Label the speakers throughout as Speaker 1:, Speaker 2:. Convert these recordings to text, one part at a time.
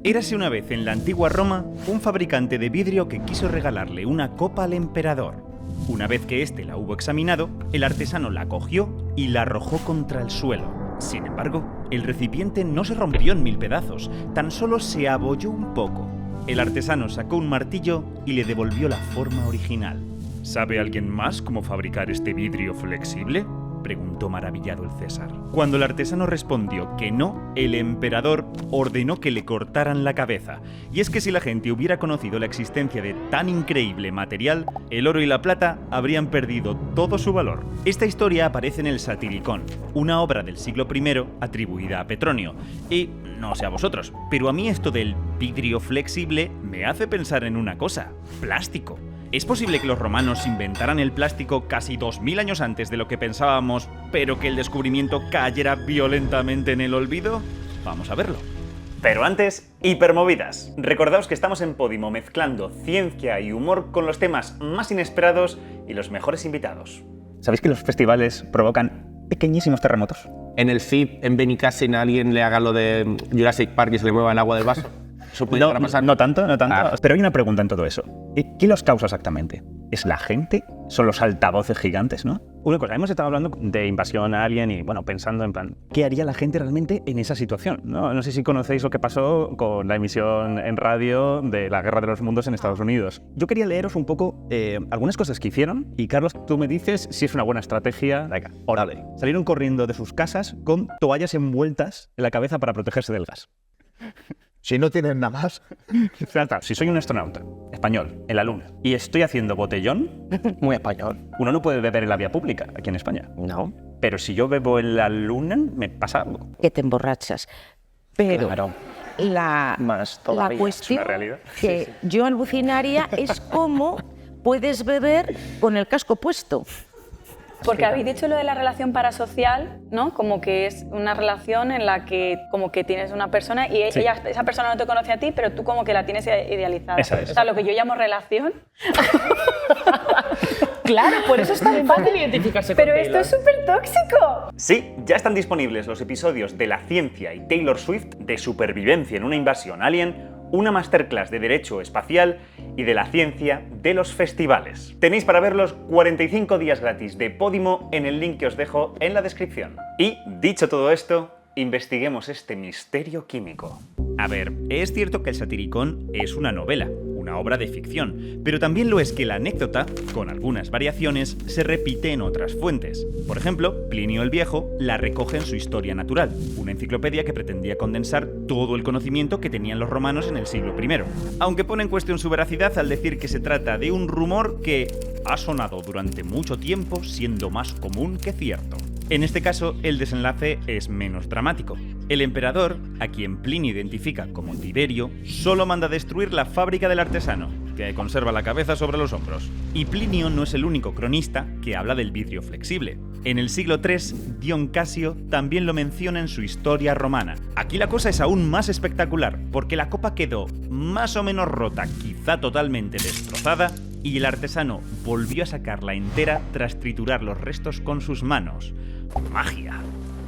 Speaker 1: Érase una vez en la antigua Roma un fabricante de vidrio que quiso regalarle una copa al emperador. Una vez que éste la hubo examinado, el artesano la cogió y la arrojó contra el suelo. Sin embargo, el recipiente no se rompió en 1000 pedazos, tan solo se abolló un poco. El artesano sacó un martillo y le devolvió la forma original. ¿Sabe alguien más cómo fabricar este vidrio flexible?, preguntó maravillado el César. Cuando el artesano respondió que no, el emperador ordenó que le cortaran la cabeza. Y es que si la gente hubiera conocido la existencia de tan increíble material, el oro y la plata habrían perdido todo su valor. Esta historia aparece en el Satiricón, una obra del siglo I atribuida a Petronio. Y no sé a vosotros, pero a mí esto del vidrio flexible me hace pensar en una cosa: plástico. ¿Es posible que los romanos inventaran el plástico casi 2000 años antes de lo que pensábamos, pero que el descubrimiento cayera violentamente en el olvido? Vamos a verlo. Pero antes, hipermovidas. Recordaos que estamos en Podimo mezclando ciencia y humor con los temas más inesperados y los mejores invitados.
Speaker 2: ¿Sabéis que los festivales provocan pequeñísimos terremotos?
Speaker 3: En el FIP, en Benicàssim, a alguien le haga lo de Jurassic Park y se le mueva el agua del vaso. Eso puede llegar a pasar.
Speaker 2: No tanto. Pero hay una pregunta en todo eso. ¿Qué los causa exactamente? ¿Es la gente? ¿Son los altavoces gigantes, no? Una cosa, hemos estado hablando de invasión alien y, bueno, pensando en plan, ¿qué haría la gente realmente en esa situación? No sé si conocéis lo que pasó con la emisión en radio de la Guerra de los Mundos en Estados Unidos. Yo quería leeros un poco algunas cosas que hicieron y, Carlos, tú me dices si es una buena estrategia. Venga, órale. Salieron corriendo de sus casas con toallas envueltas en la cabeza para protegerse del gas.
Speaker 4: Si no tienen nada más.
Speaker 2: Si soy un astronauta español en la Luna y estoy haciendo botellón,
Speaker 3: Muy español.
Speaker 2: uno no puede beber en la vía pública aquí en España.
Speaker 3: No.
Speaker 2: Pero si yo bebo en la Luna, me pasa algo.
Speaker 5: Que te emborrachas. Pero
Speaker 3: Claro.
Speaker 5: la cuestión
Speaker 2: Es una realidad.
Speaker 5: que yo alucinaría es cómo puedes beber con el casco puesto.
Speaker 6: Porque habéis dicho lo de la relación parasocial, ¿no? Como que es una relación en la que como que tienes una persona y esa persona no te conoce a ti, pero tú como que la tienes idealizada.
Speaker 2: Esa es.
Speaker 6: O sea, lo que yo llamo relación. Claro, por eso es tan fácil identificarse con Pero esto es súper tóxico.
Speaker 1: Sí, ya están disponibles los episodios de la ciencia y Taylor Swift, de supervivencia en una invasión alien, una masterclass de derecho espacial y de la ciencia de los festivales. Tenéis para verlos 45 días gratis de Podimo en el link que os dejo en la descripción. Y, dicho todo esto, investiguemos este misterio químico. A ver, es cierto que el Satiricón es una novela, una obra de ficción, pero también lo es que la anécdota, con algunas variaciones, se repite en otras fuentes. Por ejemplo, Plinio el Viejo la recoge en su Historia Natural, una enciclopedia que pretendía condensar todo el conocimiento que tenían los romanos en el siglo I, aunque pone en cuestión su veracidad al decir que se trata de un rumor que ha sonado durante mucho tiempo siendo más común que cierto. En este caso, el desenlace es menos dramático. El emperador, a quien Plinio identifica como Tiberio, solo manda destruir la fábrica del artesano, que conserva la cabeza sobre los hombros. Y Plinio no es el único cronista que habla del vidrio flexible. En el siglo III, Dion Casio también lo menciona en su Historia Romana. Aquí la cosa es aún más espectacular, porque la copa quedó más o menos rota, quizá totalmente destrozada, y el artesano volvió a sacarla entera tras triturar los restos con sus manos. ¡Magia!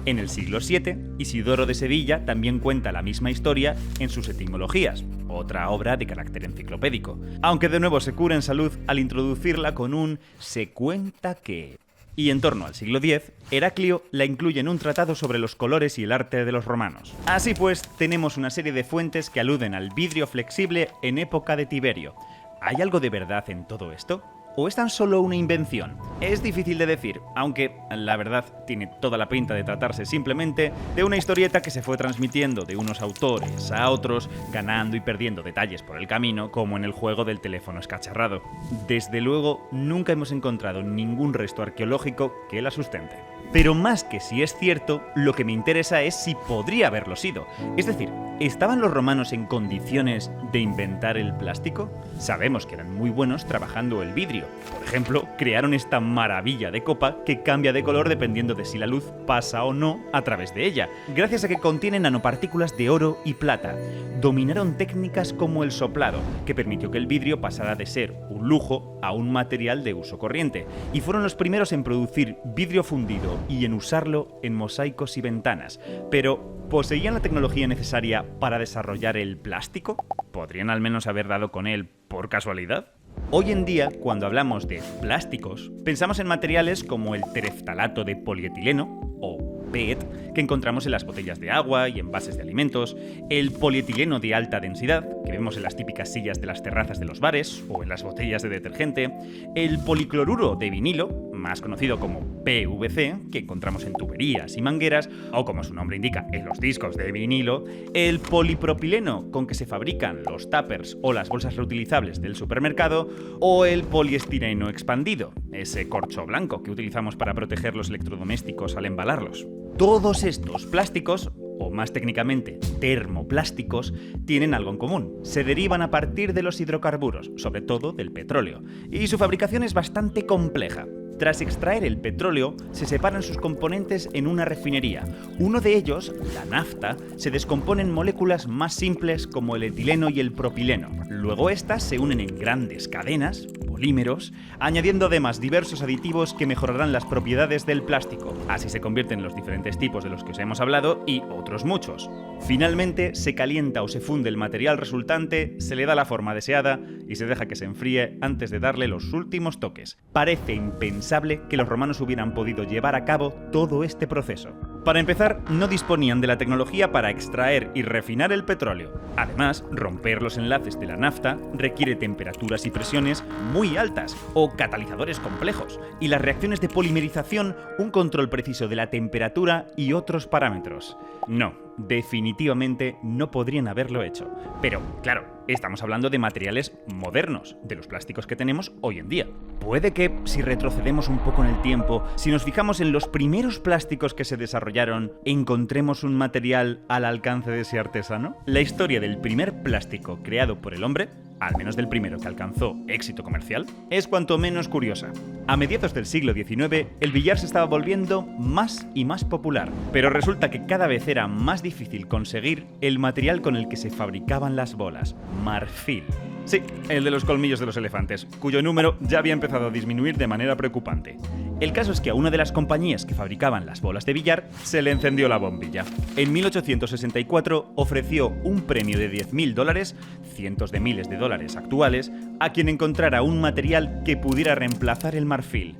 Speaker 1: En el siglo VII, Isidoro de Sevilla también cuenta la misma historia en sus Etimologías, otra obra de carácter enciclopédico, aunque de nuevo se cura en salud al introducirla con un «se cuenta que». Y en torno al siglo X, Heraclio la incluye en un tratado sobre los colores y el arte de los romanos. Así pues, tenemos una serie de fuentes que aluden al vidrio flexible en época de Tiberio. ¿Hay algo de verdad en todo esto? ¿O es tan solo una invención? Es difícil de decir, aunque la verdad tiene toda la pinta de tratarse simplemente de una historieta que se fue transmitiendo de unos autores a otros, ganando y perdiendo detalles por el camino, como en el juego del teléfono escacharrado. Desde luego, nunca hemos encontrado ningún resto arqueológico que la sustente. Pero más que si es cierto, lo que me interesa es si podría haberlo sido. Es decir, ¿estaban los romanos en condiciones de inventar el plástico? Sabemos que eran muy buenos trabajando el vidrio. Por ejemplo, crearon esta maravilla de copa que cambia de color dependiendo de si la luz pasa o no a través de ella, gracias a que contiene nanopartículas de oro y plata. Dominaron técnicas como el soplado, que permitió que el vidrio pasara de ser un lujo a un material de uso corriente, y fueron los primeros en producir vidrio fundido fabricarlo y en usarlo en mosaicos y ventanas. Pero, ¿poseían la tecnología necesaria para desarrollar el plástico? ¿Podrían al menos haber dado con él por casualidad? Hoy en día, cuando hablamos de plásticos, pensamos en materiales como el tereftalato de polietileno, o PET, que encontramos en las botellas de agua y envases de alimentos, el polietileno de alta densidad, que vemos en las típicas sillas de las terrazas de los bares o en las botellas de detergente, el policloruro de vinilo, más conocido como PVC, que encontramos en tuberías y mangueras, o como su nombre indica, en los discos de vinilo, el polipropileno con que se fabrican los tuppers o las bolsas reutilizables del supermercado, o el poliestireno expandido, ese corcho blanco que utilizamos para proteger los electrodomésticos al embalarlos. Todos estos plásticos, o más técnicamente termoplásticos, tienen algo en común. Se derivan a partir de los hidrocarburos, sobre todo del petróleo, y su fabricación es bastante compleja. Tras extraer el petróleo, se separan sus componentes en una refinería. Uno de ellos, la nafta, se descompone en moléculas más simples como el etileno y el propileno. Luego estas se unen en grandes cadenas, polímeros, añadiendo además diversos aditivos que mejorarán las propiedades del plástico. Así se convierten en los diferentes tipos de los que os hemos hablado y otros muchos. Finalmente, se calienta o se funde el material resultante, se le da la forma deseada y se deja que se enfríe antes de darle los últimos toques. Parece impensable que los romanos hubieran podido llevar a cabo todo este proceso. Para empezar, no disponían de la tecnología para extraer y refinar el petróleo. Además, romper los enlaces de la nafta requiere temperaturas y presiones muy altas o catalizadores complejos, y las reacciones de polimerización un control preciso de la temperatura y otros parámetros. No, definitivamente no podrían haberlo hecho. Pero, claro, estamos hablando de materiales modernos, de los plásticos que tenemos hoy en día. Puede que, si retrocedemos un poco en el tiempo, si nos fijamos en los primeros plásticos que se desarrollaron, encontremos un material al alcance de ese artesano. La historia del primer plástico creado por el hombre, al menos del primero que alcanzó éxito comercial, es cuanto menos curiosa. A mediados del siglo XIX, el billar se estaba volviendo más y más popular, pero resulta que cada vez era más difícil conseguir el material con el que se fabricaban las bolas: marfil. Sí, el de los colmillos de los elefantes, cuyo número ya había empezado a disminuir de manera preocupante. El caso es que a una de las compañías que fabricaban las bolas de billar se le encendió la bombilla. En 1864 ofreció un premio de $10.000, cientos de miles de dólares actuales, a quien encontrara un material que pudiera reemplazar el marfil.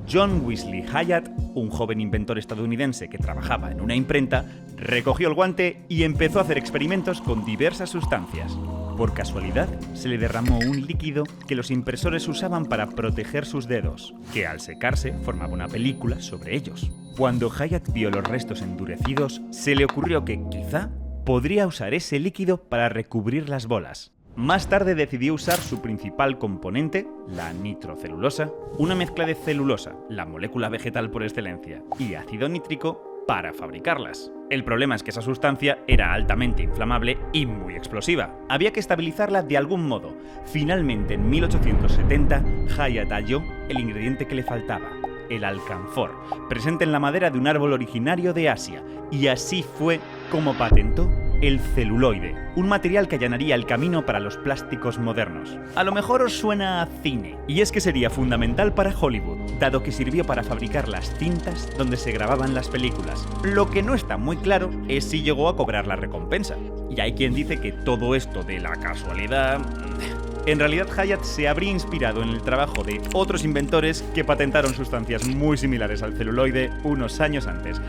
Speaker 1: John Wesley Hyatt, un joven inventor estadounidense que trabajaba en una imprenta, recogió el guante y empezó a hacer experimentos con diversas sustancias. Por casualidad, se le derramó un líquido que los impresores usaban para proteger sus dedos, que al secarse formaba una película sobre ellos. Cuando Hyatt vio los restos endurecidos, se le ocurrió que quizá podría usar ese líquido para recubrir las bolas. Más tarde decidió usar su principal componente, la nitrocelulosa, una mezcla de celulosa, la molécula vegetal por excelencia, y ácido nítrico para fabricarlas. El problema es que esa sustancia era altamente inflamable y muy explosiva. Había que estabilizarla de algún modo. Finalmente, en 1870, Hyatt halló el ingrediente que le faltaba: el alcanfor, presente en la madera de un árbol originario de Asia, y así fue como patentó el celuloide, un material que allanaría el camino para los plásticos modernos. A lo mejor os suena a cine, y es que sería fundamental para Hollywood, dado que sirvió para fabricar las cintas donde se grababan las películas. Lo que no está muy claro es si llegó a cobrar la recompensa, y hay quien dice que todo esto de la casualidad... En realidad, Hyatt se habría inspirado en el trabajo de otros inventores que patentaron sustancias muy similares al celuloide unos años antes.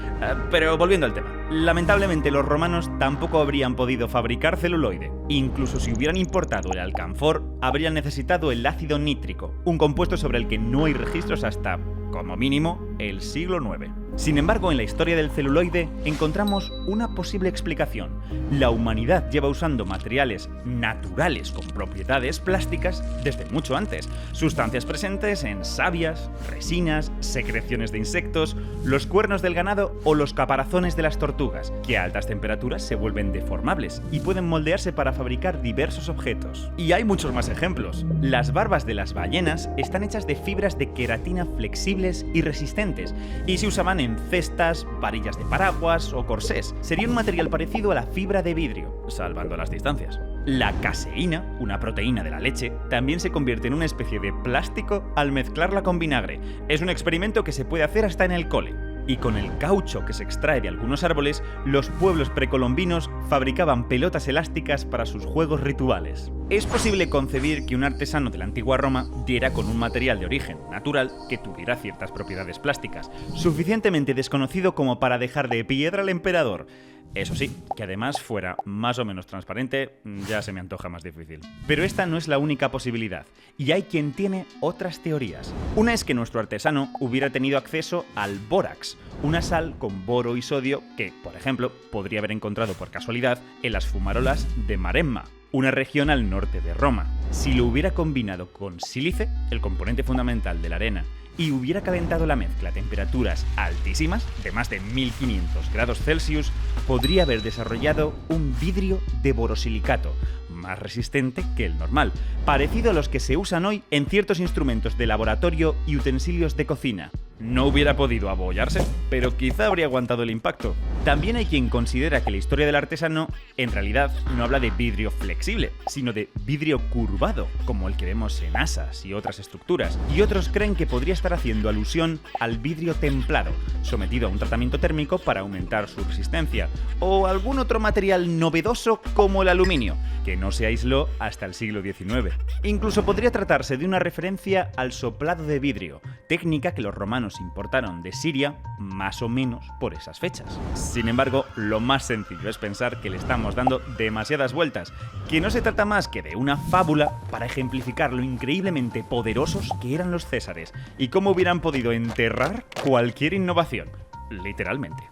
Speaker 1: Pero volviendo al tema, lamentablemente los romanos tampoco habrían podido fabricar celuloide. Incluso si hubieran importado el alcanfor, habrían necesitado el ácido nítrico, un compuesto sobre el que no hay registros hasta, como mínimo, el siglo IX. Sin embargo, en la historia del celuloide encontramos una posible explicación. La humanidad lleva usando materiales naturales con propiedades plásticas desde mucho antes. Sustancias presentes en sabias, resinas, secreciones de insectos, los cuernos del ganado o los caparazones de las tortugas, que a altas temperaturas se vuelven deformables y pueden moldearse para fabricar diversos objetos. Y hay muchos más ejemplos. Las barbas de las ballenas están hechas de fibras de queratina flexibles y resistentes, y se usaban en cestas, varillas de paraguas o corsés. Sería un material parecido a la fibra de vidrio, salvando las distancias. La caseína, una proteína de la leche, también se convierte en una especie de plástico al mezclarla con vinagre. Es un experimento que se puede hacer hasta en el cole. Y con el caucho que se extrae de algunos árboles, los pueblos precolombinos fabricaban pelotas elásticas para sus juegos rituales. Es posible concebir que un artesano de la antigua Roma diera con un material de origen natural que tuviera ciertas propiedades plásticas, suficientemente desconocido como para dejar de piedra al emperador. Eso sí, que además fuera más o menos transparente, ya se me antoja más difícil. Pero esta no es la única posibilidad, y hay quien tiene otras teorías. Una es que nuestro artesano hubiera tenido acceso al bórax, una sal con boro y sodio que, por ejemplo, podría haber encontrado por casualidad en las fumarolas de Maremma, una región al norte de Roma. Si lo hubiera combinado con sílice, el componente fundamental de la arena, y hubiera calentado la mezcla a temperaturas altísimas, de más de 1500 grados Celsius, podría haber desarrollado un vidrio de borosilicato, más resistente que el normal, parecido a los que se usan hoy en ciertos instrumentos de laboratorio y utensilios de cocina. No hubiera podido abollarse, pero quizá habría aguantado el impacto. También hay quien considera que la historia del artesano en realidad no habla de vidrio flexible, sino de vidrio curvado, como el que vemos en asas y otras estructuras. Y otros creen que podría estar haciendo alusión al vidrio templado, sometido a un tratamiento térmico para aumentar su resistencia, o algún otro material novedoso como el aluminio, que no se aisló hasta el siglo XIX. Incluso podría tratarse de una referencia al soplado de vidrio, técnica que los romanos importaron de Siria más o menos por esas fechas. Sin embargo, lo más sencillo es pensar que le estamos dando demasiadas vueltas, que no se trata más que de una fábula para ejemplificar lo increíblemente poderosos que eran los césares y cómo hubieran podido enterrar cualquier innovación, literalmente.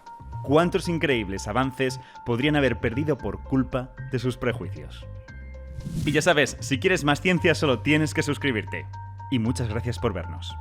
Speaker 1: ¿Cuántos increíbles avances podrían haber perdido por culpa de sus prejuicios? Y ya sabes, si quieres más ciencia solo tienes que suscribirte. Y muchas gracias por vernos.